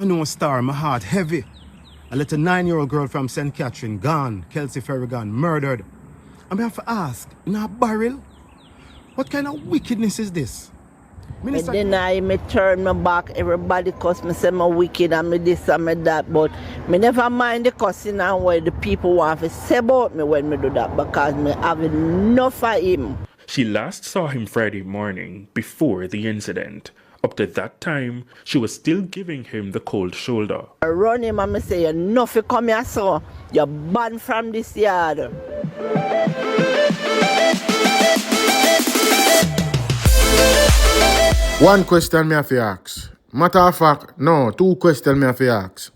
I know a star, my heart heavy. A little 9-year-old girl from St. Catherine gone, Kelsey Ferrigon murdered. I have to ask, in a barrel? What kind of wickedness is this? Me deny, me turn my back, everybody cuss me, say me wicked and me this and me that, but me never mind the cussing and what the people want to say about me when me do that, because me have enough of him. She last saw him Friday morning before the incident. Up to that time, she was still giving him the cold shoulder. I run him and me say, enough you come here, so you're banned from this yard. One question me have to ask. Matter of fact, no, two questions me have to ask.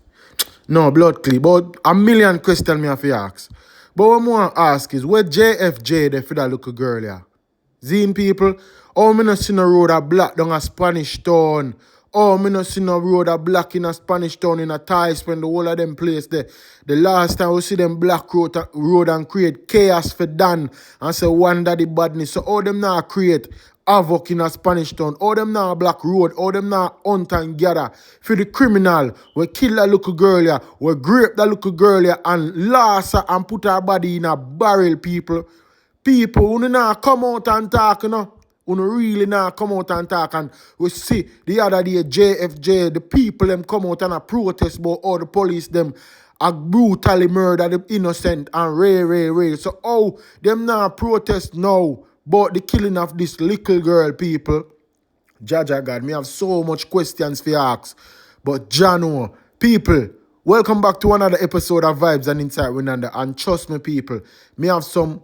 No, blood clip, but a million questions me have to ask. But what I want to ask is, where JFJ there for that little girl here? Zine people, oh, me not see no road a black down a Spanish town. Oh, me not see no road a black in a Spanish town in a Thai spend the whole of them place there. The last time we see them black road and create chaos for Dan and say wonder the badness. So all them now create havoc in a Spanish town. All them now black road. All them now hunt and gather for the criminal. We kill that little girl here. We grape that little girl here and last her and put her body in a barrel, people. People, who now come out and talk, you know. Who really now come out and talk. And we see the other day, JFJ, the people them come out and a protest about all the police them are brutally murder the innocent and ray. So how them now protest now about the killing of this little girl, people? Jaja God, me have so much questions for you ask. But Jano, people, welcome back to another episode of Vibes and Inside Winanda. And trust me, people, me have something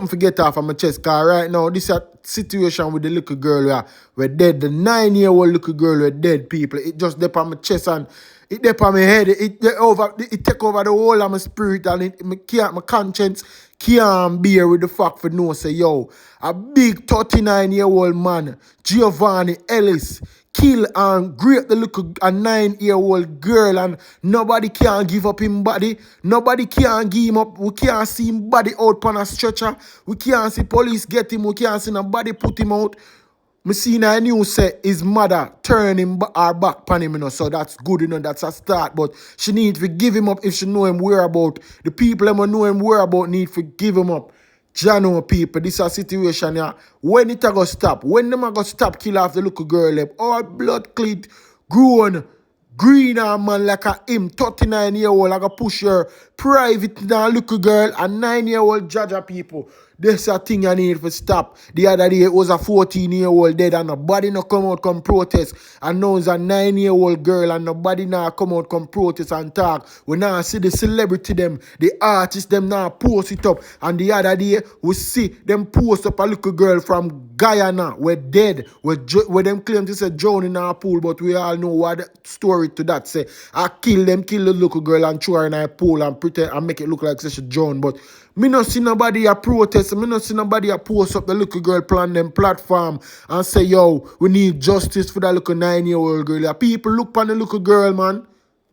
to get off of my chest. Cause right now, this is a situation with the little girl where we're dead. The 9-year-old little girl we're dead, people. It just dip on my chest and it dip on my head. It take over the whole of my spirit and my conscience can't bear with the fact for no say, yo, a big 39-year-old man, Giovanni Ellis, kill and grape the little a 9-year-old girl and nobody can give up him body. Nobody can give him up. We can't see him body out on a stretcher. We can't see police get him. We can't see nobody put him out. Me see a news say his mother turn him her back on him, you know, so that's good, you know, that's a start. But she need to give him up if she know him whereabout. The people that know him whereabout need to give him up. Jano people, this is a situation here. When it a go stop? When them a go stop kill off the little girl? All blood cleat, grown, green and man like a him, 39-year-old, like a push her private now little girl, a 9-year-old Jaja people. This a thing I need to stop. The other day it was a 14-year-old dead and nobody no come out come protest. And now it's a 9-year-old girl and nobody now come out come protest and talk. We now see the celebrity them, the artists them now post it up. And the other day we see them post up a little girl from Guyana. We're dead. Where them claim to say drown in our pool, but we all know what the story to that say. I kill the little girl and throw her in a pool and pretend and make it look like she drown. But me not see nobody a protest. Me not see nobody a post up the little girl plan them platform and say, yo, we need justice for that little 9-year-old girl. People look on the little girl, man.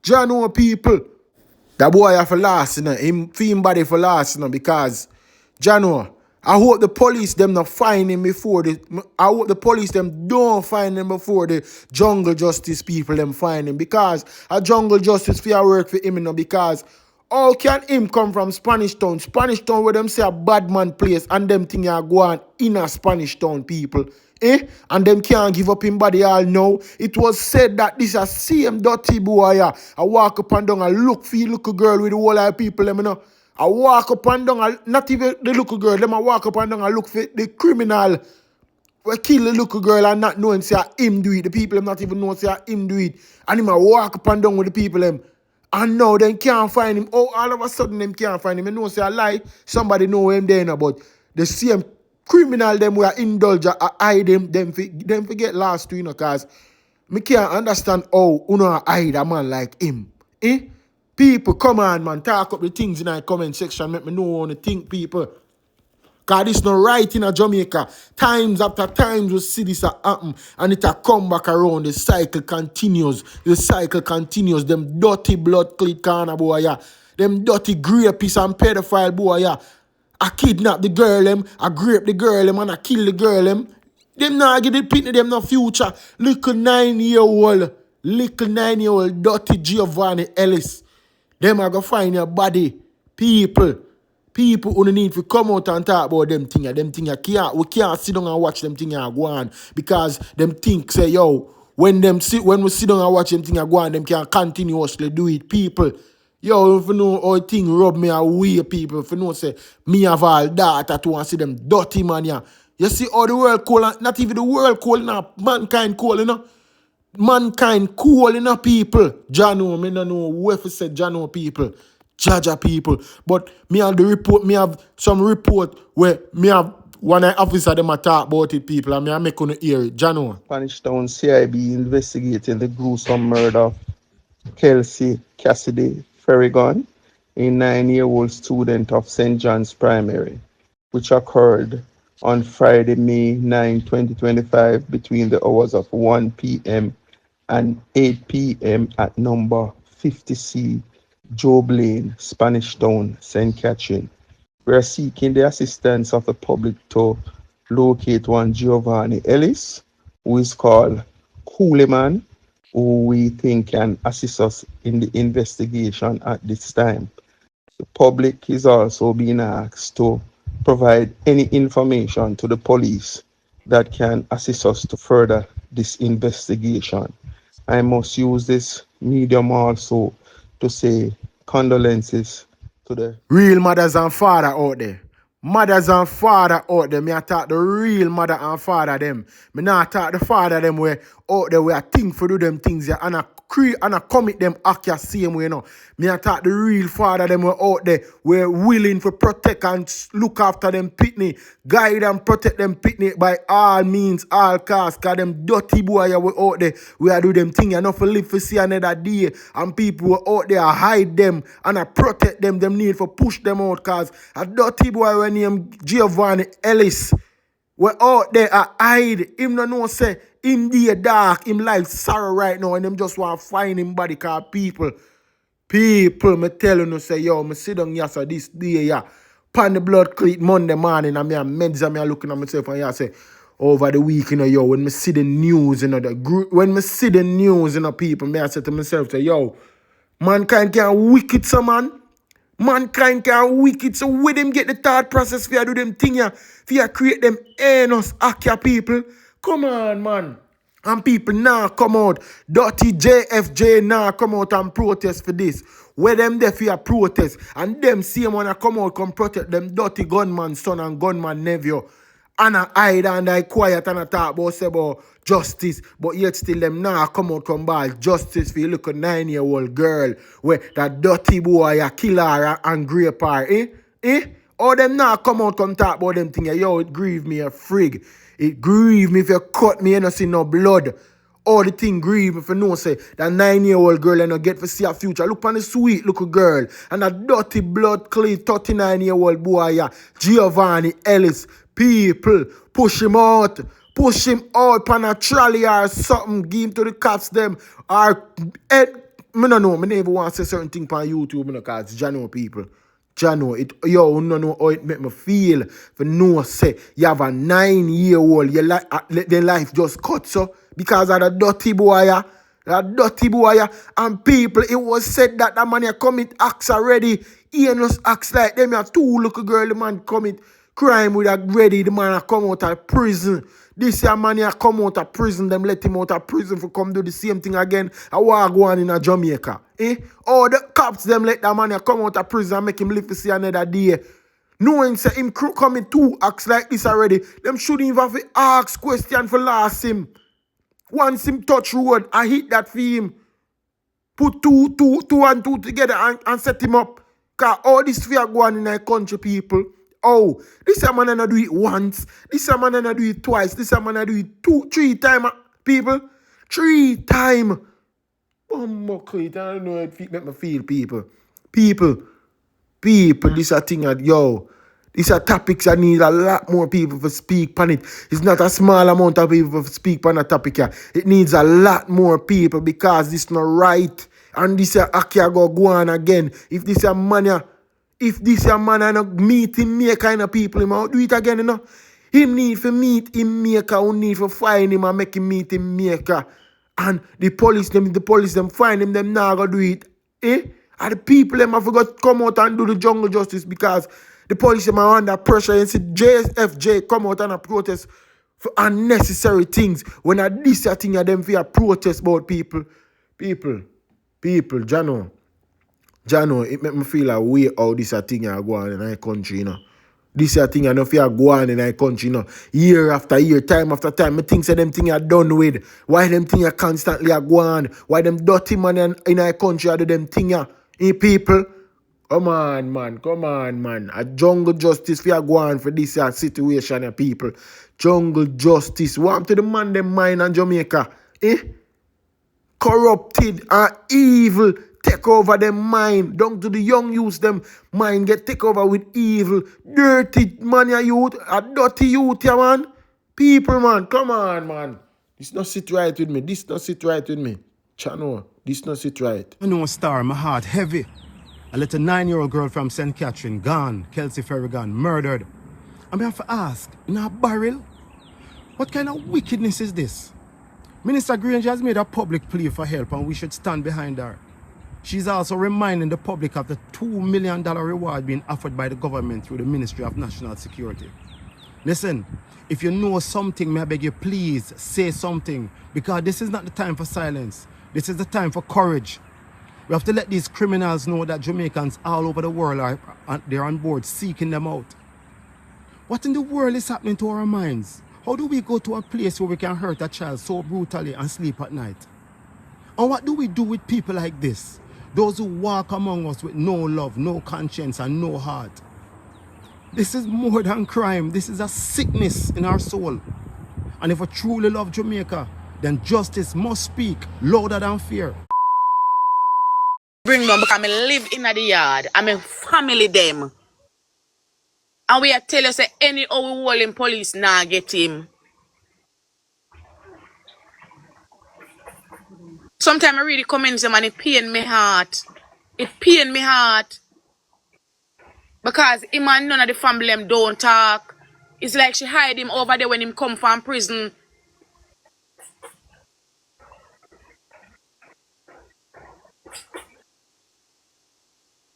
Jano people. That boy have for last, you know. Him feel body for last, you know, because Jano, I hope the police them not find him before I hope the police them don't find him before the jungle justice people them find him, because a jungle justice fear work for him, you know, because how can him come from Spanish Town? Spanish Town where them say a bad man place and them thing are go on in a Spanish Town, people. And them can't give up him body all now. It was said that this a same dirty boy here. I walk up and down and look for the little girl with the whole of people, them, you know. I walk up and down, not even the little girl, them I walk up and down and look for the criminal. We kill the little girl and not knowing say him do it. The people them not even know say him do it. And him I walk up and down with the people them. And now they can't find him. Oh, all of a sudden them can't find him. You know say a lie. Somebody know him there now, but the same criminal them we are indulge I hide them forget last two, you know, cause me can't understand how I hide a man like him. People, come on, man, talk up the things in the comment section. Make me know what you think, people. Because this not right in a Jamaica. Times after times we see this happen. And it a come back around. The cycle continues. The cycle continues. Them dirty blood cleat corner boy, yeah. Them dirty grapists and pedophile boy, yeah. I kidnap the girl, them. I grape the girl, them. And I kill the girl, them. Them not give the pitney, them no future. Little 9-year-old. Little 9-year-old dirty Giovanni Ellis. Them are going to find your body. People who need to come out and talk about them things. We can't sit down and watch them things go on. Because them think say, yo, when we sit down and watch them things go on, them can continuously do it. People, yo, if you know how thing rub me away, people, if you know say, me have all that, I want to see them dirty man, yeah. You see how the world cold, not even the world cold now, mankind cold, you know. Mankind cool enough people. Jano, me no know whoever said Jano people. Jaja people. But me have the report, me have some report where me have one officer them a talk about it people and me I make on hear it. Jano. Spanish Town CIB investigating the gruesome murder of Kelsey Cassidy Ferrigon, a 9-year-old student of St. John's Primary, which occurred on Friday, May 9, 2025, between the hours of 1 p.m. and 8 p.m. at number 50C Job Lane, Spanish Town, St. Catherine. We are seeking the assistance of the public to locate one Giovanni Ellis, who is called Cooleyman, who we think can assist us in the investigation at this time. The public is also being asked to provide any information to the police that can assist us to further this investigation. I must use this medium also to say condolences to the Real mothers and father out there. Mothers and father out there. Me I talk the real mother and father them. Me not talk the father them where out there where I think for do them things yeah, and I commit them act the same way, you know. Me I talk the real father them where out there where willing to protect and look after them pitney, guide and protect them pitney by all means, all costs. Cause them dirty boy yeah, we out there where I do them thing enough for live for see another day. And people were out there hide them and I protect them. Them need for push them out cause a dirty boy named Giovanni Ellis. We're out there I hide. Him no know say him the dark, him life sorrow right now and them just want to find him body cause people, me tell you say yo, me sit down here so this day yeah. Pan the blood cleat Monday morning and me a meds and me a looking at myself and yeah say over the week, you know, yo, when me see the news, you know, when me see the news, you know, people, me I say to myself, say, yo, mankind can wicked some man. Mankind can wicked, so with him get the thought process for you do them thing, yeah, for you create them heinous act people. Come on, man. And people now come out, dirty JFJ now come out and protest for this. Where them there for your protest, and them same wanna come out come protect them dirty gunman son and gunman nephew. And I hide and I quiet and I talk about say about justice, but yet still them now come out come ball justice for you look a 9-year-old girl where that dirty boy a kill her and grape her, Or them now come out come talk about them thing, yo, it grieve me a frig. It grieve me if you cut me and you see no blood. All the thing grieve if you know say that 9-year-old girl and you get to see a future. Look on the sweet little girl and that dirty blood clean 39-year-old boy, yeah, Giovanni Ellis. People, push him out on a trolley or something, give him to the cops them, or, I don't know, I never want to say certain things on YouTube, because Jano people, Jano, you don't know how it make me feel, for no say, you have a 9-year-old, their life just cut, so, because of the dirty boy, and people, it was said that the man commit acts already, heinous acts like them, you two little girl, the man commit crime with a ready, the man come out of prison. This year man come out of prison, them let him out of prison for come do the same thing again. I want to go on in a Jamaica. All the cops them let that man come out of prison and make him live to see another day. Knowing say him coming two acts like this already, them shouldn't even have to ask question for last him. Once him touch road, I hit that for him. Put two and two together and set him up. Cause all this fear going in our country, people. Oh, this a man not do it once. This a man not do it twice. This a man not do it 3 times, people. 3 times. I don't know how it make me feel, people. People, this a thing that, yo, these are topics that need a lot more people to speak on it. It's not a small amount of people to speak on a topic here. It needs a lot more people because this not right. And this a Akia go on again. If this a man and a meeting me kind of people, him out do it again, you know. Him need for meet him maker, who need for find him and make him meet him maker. And the police them find them now go do it. Eh? And the people them have got to come out and do the jungle justice because the police them are under pressure. You see JFJ come out and protest for unnecessary things. When I this a thing of them for a protest about people, Jano, it make me feel like way how this a thing a go on in our country, you know. This a thing I know fear go on in our country, you know. Year after year, time after time, me think say them thing are done with. Why them thing are constantly a go on? Why them dirty man in our country are do them thing a? People? Come on, man. A jungle justice fear go on for this situation of people. Jungle justice. What to the man them mine in Jamaica? Corrupted and evil take over them mind. Down to the young youth, them mind get take over with evil. Dirty man, youth, a dirty youth, yeah, man. People, man, come on, man. This not sit right with me. Chano, this not sit right. I know a star, my heart heavy. A little 9-year-old girl from St. Catherine gone, Kelsey Ferrigon, murdered. I have to ask, in a barrel? What kind of wickedness is this? Minister Granger has made a public plea for help and we should stand behind her. She's also reminding the public of the $2 million reward being offered by the government through the Ministry of National Security. Listen, if you know something, may I beg you please say something, because this is not the time for silence. This is the time for courage. We have to let these criminals know that Jamaicans all over the world they're on board seeking them out. What in the world is happening to our minds? How do we go to a place where we can hurt a child so brutally and sleep at night? And what do we do with people like this? Those who walk among us with no love, no conscience, and no heart. This is more than crime. This is a sickness in our soul. And if we truly love Jamaica, then justice must speak louder than fear. Bring them because I live in the yard. I'm a family them. And we are tell you say any overwhelming police now get him. Sometimes I really commend them and it pain me heart. Because him and none of the family them don't talk. It's like she hide him over there when him come from prison.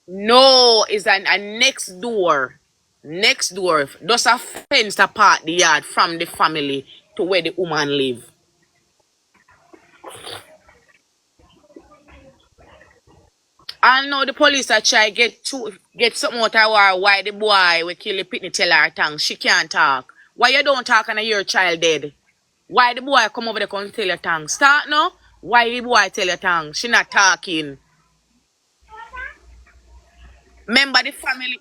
No, it's a next door. Just a fence apart the yard from the family to where the woman live. I know the police are try get something out of her why the boy we kill the pitney tell her tongue. She can't talk. Why you don't talk and your child dead? Why the boy come over there come tell your tongue? Start no? Why the boy tell your tongue? She not talking. Remember the family.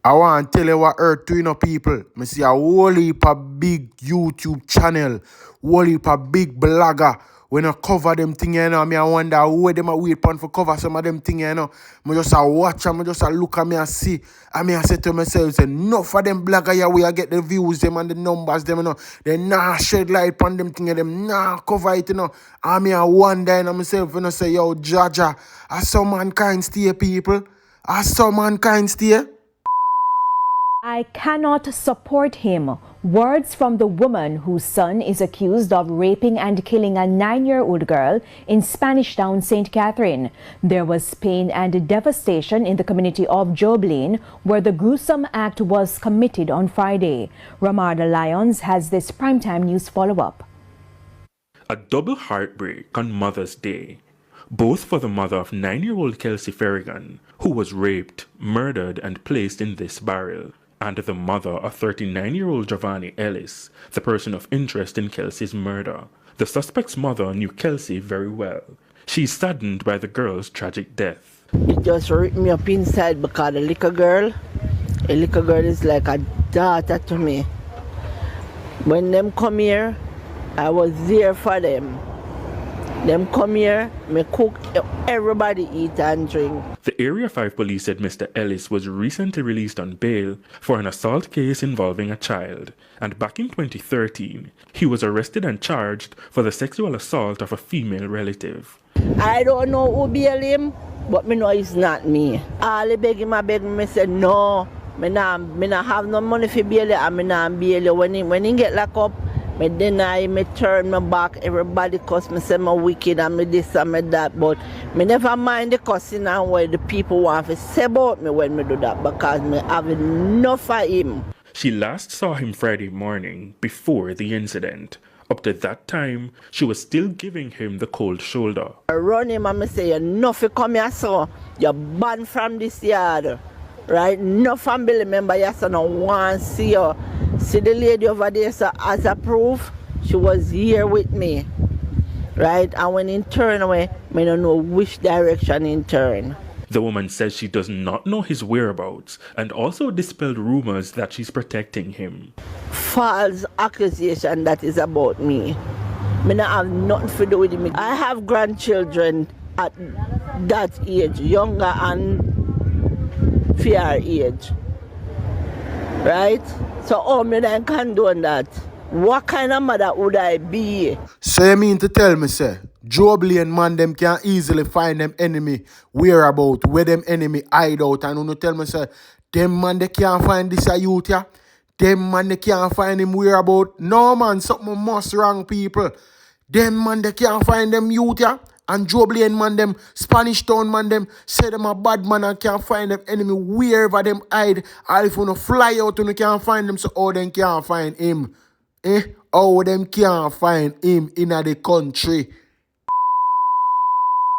I want to tell you what hurt to you know, people. I see a whole heap of big YouTube channel, whole heap of big blogger. When I cover them thing, you know, I wonder where them a wait for cover some of them thing, you know. I just a watch and I just a look at me and see. And I say to myself, enough of them blogger here where I get the views them and the numbers them, you know. They nah shed light on them thing, them nah cover it, you know. And I wonder and myself, you know, say, yo, Jaja, I saw mankind stay, people. I saw mankind stay. I cannot support him. Words from the woman whose son is accused of raping and killing a 9-year-old girl in Spanish Town, St. Catherine. There was pain and devastation in the community of Joblin, where the gruesome act was committed on Friday. Ramarda Lyons has this primetime news follow-up. A double heartbreak on Mother's Day, both for the mother of 9-year-old Kelsey Ferrigon, who was raped, murdered, and placed in this barrel, and the mother of 39-year-old Giovanni Ellis, the person of interest in Kelsey's murder. The suspect's mother knew Kelsey very well. She's saddened by the girl's tragic death. It just ripped me up inside because a little girl is like a daughter to me. When them come here, I was there for them. Them come here, me cook, everybody eat and drink. The Area 5 police said Mr. Ellis was recently released on bail for an assault case involving a child, and back in 2013, he was arrested and charged for the sexual assault of a female relative. I don't know who bail him, but me know it's not me. All the beg him, me say no, me not have no money for bail and me not bail. When he get locked up, Me deny, me turn my back. Everybody cuss me, say me wicked and me this and me that. But me never mind the cussing and what the people want to say about me when me do that because me have enough of him. She last saw him Friday morning before the incident. Up to that time, she was still giving him the cold shoulder. I run him and me say, you nothing come here, so you're banned from this yard. Right? No family member, yes, no one see you. See the lady over there, so as a proof, she was here with me. Right? And when he turn away, I don't know which direction he turn. The woman says she does not know his whereabouts and also dispelled rumors that she's protecting him. False accusation that is about me. I don't have nothing to do with me. I have grandchildren at that age, younger and fair age. Right? So how me then condone that? What kind of mother would I be? So you mean to tell me, say, Jobley and man them can easily find them enemy whereabout, where them enemy hide out, and you tell me, say, them man they can't find this a youth, yeah? Them man they can't find him whereabout. No man, something must wrong, people. Them man they can't find them youth, yeah? And Jobley and man them, Spanish Town man them, say them a bad man and can't find them enemy wherever them hide. Or if you fly out and you can't find them, so how them can't find him? How them can't find him in the country?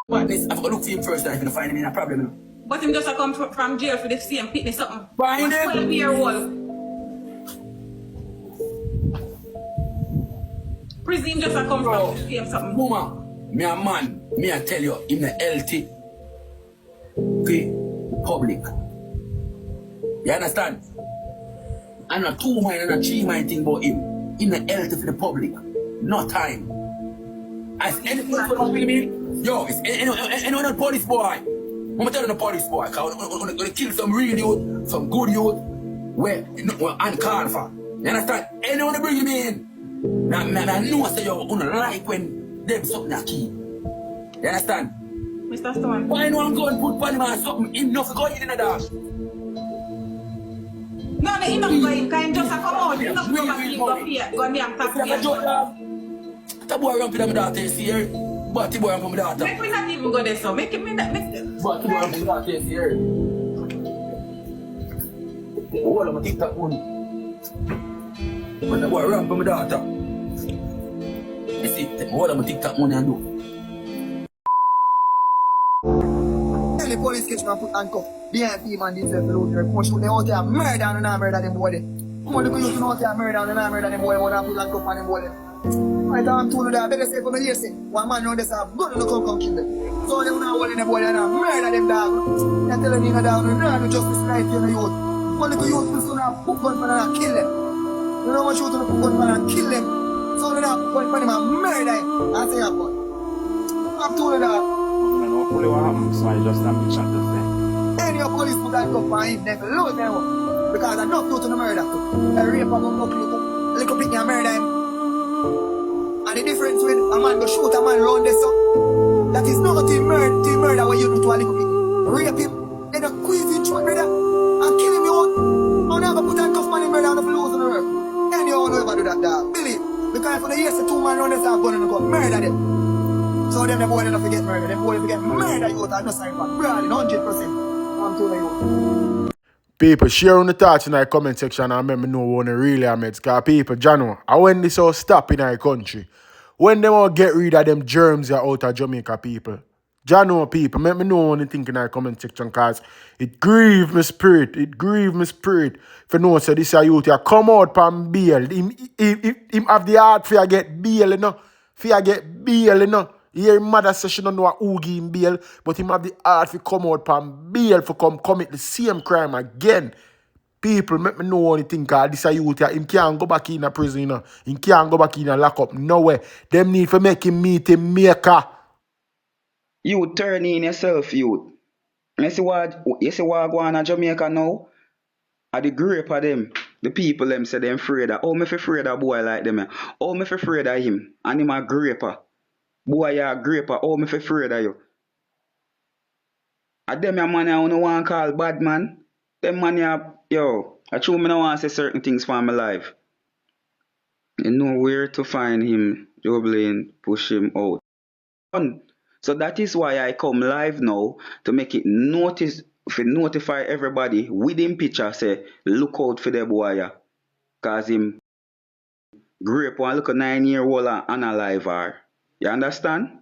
But this, I've got to look for him first, if you find him in a problem. But him just a come from jail for the same pitney something. Find him! 12-year-old. Prison just a come from the same something. Mama, me a man, me a tell you, him a healthy. Okay, public. You understand? And a 2 mind and a 3 mind thing about him. Him a healthy for the public. No time. As anything for me, yo, it's anyone a police boy. I'm gonna tell you the police boy, because I'm gonna kill some real youth, some good youth, where uncalled for. You understand? Anyone to bring him in. Now, I know say you gonna like when them something a key. You understand? Mr. Stone. Why no one go and put Panama or something enough to go in the dog? No, he not going, because he just a come out. He not come back in, go here, go there and talk to him. That boy run for them daughter, you see here? But the boy run for my daughter. Make me not even go there, so make him not make it. But the boy run for my daughter, you see here? Hold on, my TikTok one. But the boy run for my daughter. You see, hold on, my TikTok money and do. The police catch me and put handcuff behind him and this fellow there. Come shoot them out there, murder and not murder them boy. Come on, look at you out there, murder and not murder them boy. One put handcuff on them boy. I thought I'm told you that. Better say for me, say one man round this have gun and come kill them. So they not holding them boy and not murder them dog. They tell them you dog, you know no justice right here in the youth. One little youth will soon have put gun for them and kill them. You know what you to put gun for them and kill them. So they not put gun for them and murder them. I say that boy. I'm told you that. Hopefully what happens, so I just have to chat this thing. Any of police put that up on him, they will lose them. Because I don't go to the murder too. A rape of a little bit and murder him. And the difference with a man go shoot a man round this up, that is not team murder what you do to a little bit. Rape him, then a squeeze him through brother, and kill him out. I'll never put that cuff on him murder and the lose on the earth. Any of you never do that dog. Believe. Because for the years the 2 man round this have gun and go murder them. So them the boy don't forget murder, them boy forget murder you out, no sign for brawling 100%. I'm telling you. People, share on the thoughts in the comment section and let me know what the really are mates. Because people, Jano, I when this all stop in our country, when they want to get rid of them germs that out of Jamaica people. Jano people, let me know what you think in our comment section because it grieve my spirit. It grieve my spirit. If you know, so this is youth here, come out from bail. Him have the heart for get bail, you know. For get bail, you know. Your mother says she don't know who give him bail, but him have the heart to come out from bail for come commit the same crime again. People, make me know what you think, because this is youth here. Him can't go back in a prison, you know. Him can't go back in a lock up. Nowhere. Them need to make him meet him maker. You turn in yourself, youth. You see what go on in Jamaica now? Are the grape of them, the people them say them afraid of. Oh, me afraid of boy like them. Oh, me afraid of him. And him a graper. Boy, you a graper. Oh, me afraid of you. And them a man I don't want to call bad man. Them man yo, I true me no want to say certain things for my life. You know where to find him, Joe Blaine, push him out. So that is why I come live now to make it notify everybody with him picture say look out for the boy, cause him grape one look a 9-year-old and alive her. You understand?